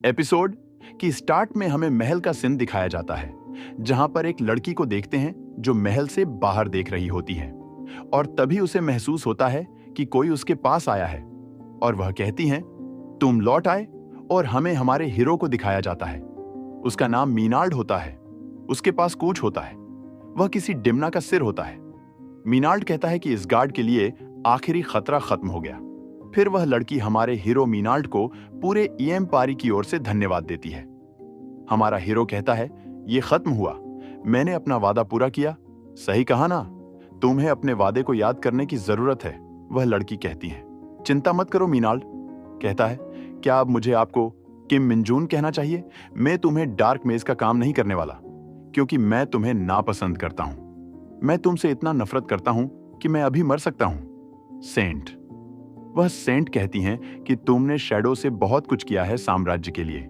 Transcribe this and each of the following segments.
Episode की start में हमें महल का सीन दिखाया जाता है, जहां पर एक लड़की को देखते हैं जो महल से बाहर देख रही होती है और तभी उसे महसूस होता है कि कोई उसके पास आया है और वह कहती हैं, तुम लौट आए। और हमें हमारे हीरो को दिखाया जाता है। उसका नाम मीनाल्ड होता है। उसके पास कूच होता है। वह किसी डिमना का सिर होता है। मीनाल्ड कहता है कि इस गार्ड के लिए आखिरी खतरा खत्म हो गया। फिर वह लड़की हमारे हीरो मीनाल्ड को पूरे ईएम पारी की ओर से धन्यवाद देती है। हमारा हीरो कहता है, ये खत्म हुआ, मैंने अपना वादा पूरा किया। सही कहा ना, तुम्हें अपने वादे को याद करने की जरूरत है, वह लड़की कहती है। चिंता मत करो, मीनाल्ड कहता है। क्या अब मुझे आपको किम मिंजून कहना चाहिए? मैं तुम्हें डार्क मेज का काम नहीं करने वाला, क्योंकि मैं तुम्हें नापसंद करता हूं। मैं तुमसे इतना नफरत करता हूं कि मैं अभी मर सकता हूं। सेंट, वह सेंट कहती हैं कि तुमने शैडो से बहुत कुछ किया है साम्राज्य के लिए,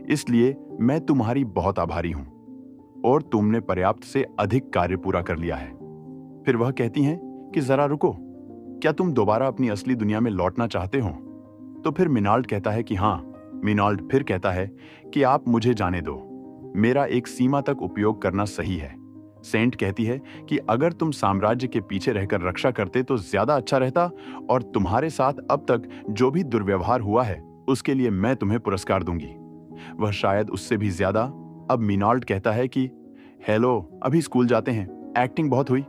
इसलिए मैं तुम्हारी बहुत आभारी हूं और तुमने पर्याप्त से अधिक कार्य पूरा कर लिया है। फिर वह कहती हैं कि जरा रुको, क्या तुम दोबारा अपनी असली दुनिया में लौटना चाहते हो? तो फिर मिनाल्ड कहता है कि हाँ। मिनाल्ड फिर कहता है कि आप मुझे जाने दो, मेरा एक सीमा तक उपयोग करना सही है। सेंट कहती है कि अगर तुम साम्राज्य के पीछे रहकर रक्षा करते तो ज्यादा अच्छा रहता, और तुम्हारे साथ अब तक जो भी दुर्व्यवहार हुआ है उसके लिए मैं तुम्हें पुरस्कार दूंगी, वह शायद उससे भी ज्यादा। अब मिनाल्ड कहता है कि हेलो, अभी स्कूल जाते हैं, एक्टिंग बहुत हुई।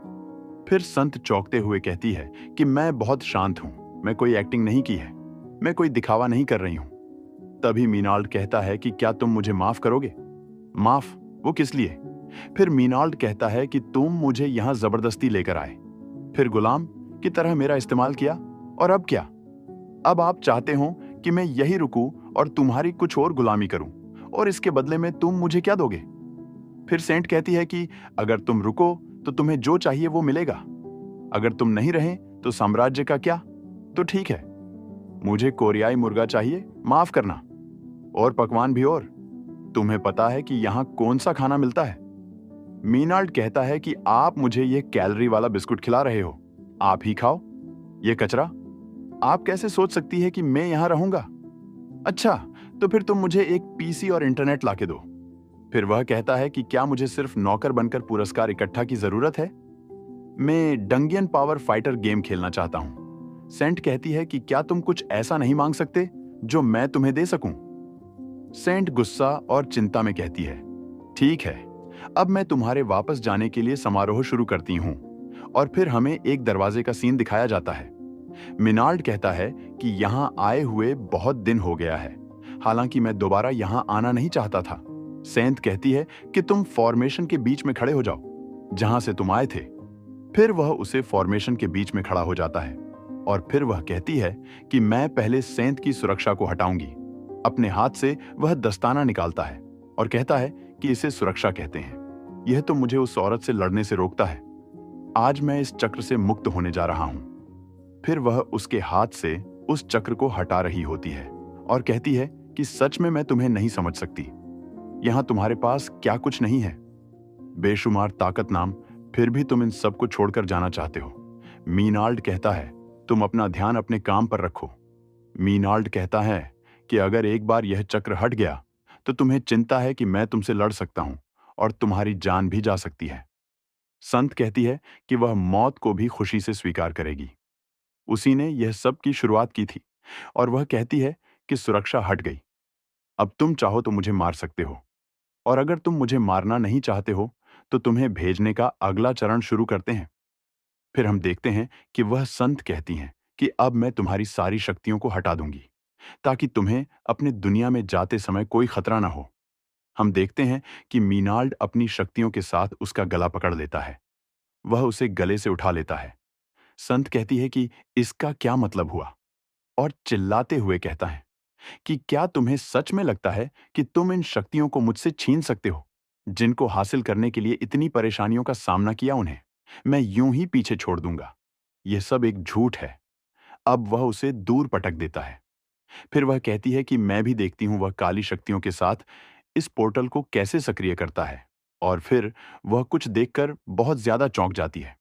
फिर संत चौंकते हुए कहती है कि मैं बहुत शांत हूं, मैं कोई एक्टिंग नहीं की है, मैं कोई दिखावा नहीं कर रही हूं। तभी मीनाल्ड कहता है कि क्या तुम मुझे माफ करोगे? माफ? वो किस लिए? फिर मीनाल्ड कहता है कि तुम मुझे यहां जबरदस्ती लेकर आए, फिर गुलाम की तरह मेरा इस्तेमाल किया, और अब क्या? अब आप चाहते हो कि मैं यही रुकूं और तुम्हारी कुछ और गुलामी करूं, और इसके बदले में तुम मुझे क्या दोगे? फिर सेंट कहती है कि अगर तुम रुको तो तुम्हें जो चाहिए वो मिलेगा, अगर तुम नहीं रहे तो साम्राज्य का क्या? तो ठीक है, मुझे कोरियाई मुर्गा चाहिए, माफ करना, और पकवान भी। और तुम्हें पता है कि यहाँ कौन सा खाना मिलता है? मीनाल्ड कहता है कि आप मुझे ये कैलोरी वाला बिस्कुट खिला रहे हो, आप ही खाओ ये कचरा। आप कैसे सोच सकती है कि मैं यहाँ रहूंगा? अच्छा, तो फिर तुम मुझे एक पीसी और इंटरनेट लाके दो। फिर वह कहता है कि क्या मुझे सिर्फ नौकर बनकर पुरस्कार इकट्ठा की जरूरत है? मैं डंगियन पावर फाइटर गेम खेलना चाहता हूं। सेंट कहती है कि क्या तुम कुछ ऐसा नहीं मांग सकते जो मैं तुम्हें दे सकूं? सेंट गुस्सा और चिंता में कहती है, ठीक है, अब मैं तुम्हारे वापस जाने के लिए समारोह शुरू करती हूं। और फिर हमें एक दरवाजे का सीन दिखाया जाता है। मिनाल्ड कहता है कि यहां आए हुए बहुत दिन हो गया है, हालांकि मैं दोबारा यहां आना नहीं चाहता था। सेंट कहती है कि तुम फॉर्मेशन के बीच में खड़े हो जाओ जहां से तुम आए थे। फिर वह उसे फॉर्मेशन के बीच में खड़ा हो जाता है और फिर वह कहती है कि मैं पहले सेंट की सुरक्षा को हटाऊंगी। अपने हाथ से वह दस्ताना निकालता है और कहता है कि इसे सुरक्षा कहते हैं। यह तो मुझे उस औरत से लड़ने से रोकता है। आज मैं इस चक्र से मुक्त होने जा रहा हूं। फिर वह उसके हाथ से उस चक्र को हटा रही होती है और कहती है कि सच में मैं तुम्हें नहीं समझ सकती। यहां तुम्हारे पास क्या कुछ नहीं है? बेशुमार ताकत नाम, फिर भी तुम इन सबको छोड़कर जाना चाहते हो। मीनाल्ड कहता है, तुम अपना ध्यान अपने काम पर रखो। मीनाल्ड कहता है कि अगर एक बार यह चक्र हट गया तो तुम्हें चिंता है कि मैं तुमसे लड़ सकता हूं और तुम्हारी जान भी जा सकती है। संत कहती है कि वह मौत को भी खुशी से स्वीकार करेगी। उसी ने यह सब की शुरुआत की थी। और वह कहती है कि सुरक्षा हट गई, अब तुम चाहो तो मुझे मार सकते हो, और अगर तुम मुझे मारना नहीं चाहते हो तो तुम्हें भेजने का अगला चरण शुरू करते हैं। फिर हम देखते हैं कि वह संत कहती हैं कि अब मैं तुम्हारी सारी शक्तियों को हटा दूंगी ताकि तुम्हें अपने दुनिया में जाते समय कोई खतरा ना हो। हम देखते हैं कि मीनाल्ड अपनी शक्तियों के साथ उसका गला पकड़ लेता है। वह उसे गले से उठा लेता है। संत कहती है कि इसका क्या मतलब हुआ, और चिल्लाते हुए कहता है कि क्या तुम्हें सच में लगता है कि तुम इन शक्तियों को मुझसे छीन सकते हो? जिनको हासिल करने के लिए इतनी परेशानियों का सामना किया, उन्हें मैं यूं ही पीछे छोड़ दूंगा। यह सब एक झूठ है। अब वह उसे दूर पटक देता है। फिर वह कहती है कि मैं भी देखती हूं वह काली शक्तियों के साथ इस पोर्टल को कैसे सक्रिय करता है। और फिर वह कुछ देखकर बहुत ज्यादा चौंक जाती है।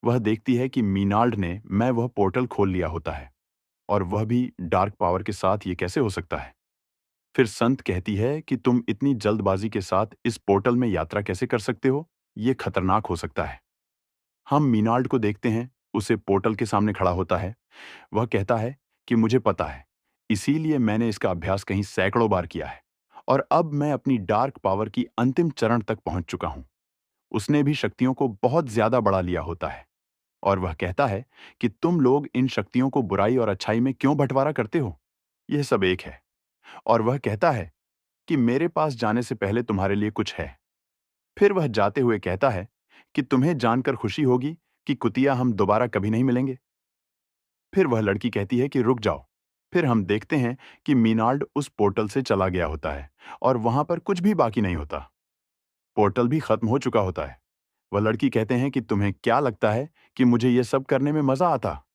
वह देखती है कि मीनाल्ड ने मैं वह पोर्टल खोल लिया होता है, और वह भी डार्क पावर के साथ ये कैसे हो सकता है। फिर संत कहती है कि तुम इतनी जल्दबाजी के साथ इस पोर्टल में यात्रा कैसे कर सकते हो? ये खतरनाक हो सकता है। हम मीनाल्ड को देखते हैं, उसे पोर्टल के सामने खड़ा होता है। वह कहता है कि मुझे पता है, इसीलिए मैंने इसका अभ्यास कहीं सैकड़ों बार किया है और अब मैं अपनी डार्क पावर की अंतिम चरण तक पहुंच चुका हूं। उसने भी शक्तियों को बहुत ज्यादा बढ़ा लिया होता है और वह कहता है कि तुम लोग इन शक्तियों को बुराई और अच्छाई में क्यों बंटवारा करते हो? यह सब एक है। और वह कहता है कि मेरे पास जाने से पहले तुम्हारे लिए कुछ है। फिर वह जाते हुए कहता है कि तुम्हें जानकर खुशी होगी कि कुतिया हम दोबारा कभी नहीं मिलेंगे। फिर वह लड़की कहती है कि रुक जाओ। फिर हम देखते हैं कि मीनाल्ड उस पोर्टल से चला गया होता है और वहां पर कुछ भी बाकी नहीं होता। पोर्टल भी खत्म हो चुका होता है। वह लड़की कहते हैं कि तुम्हें क्या लगता है कि मुझे यह सब करने में मजा आता?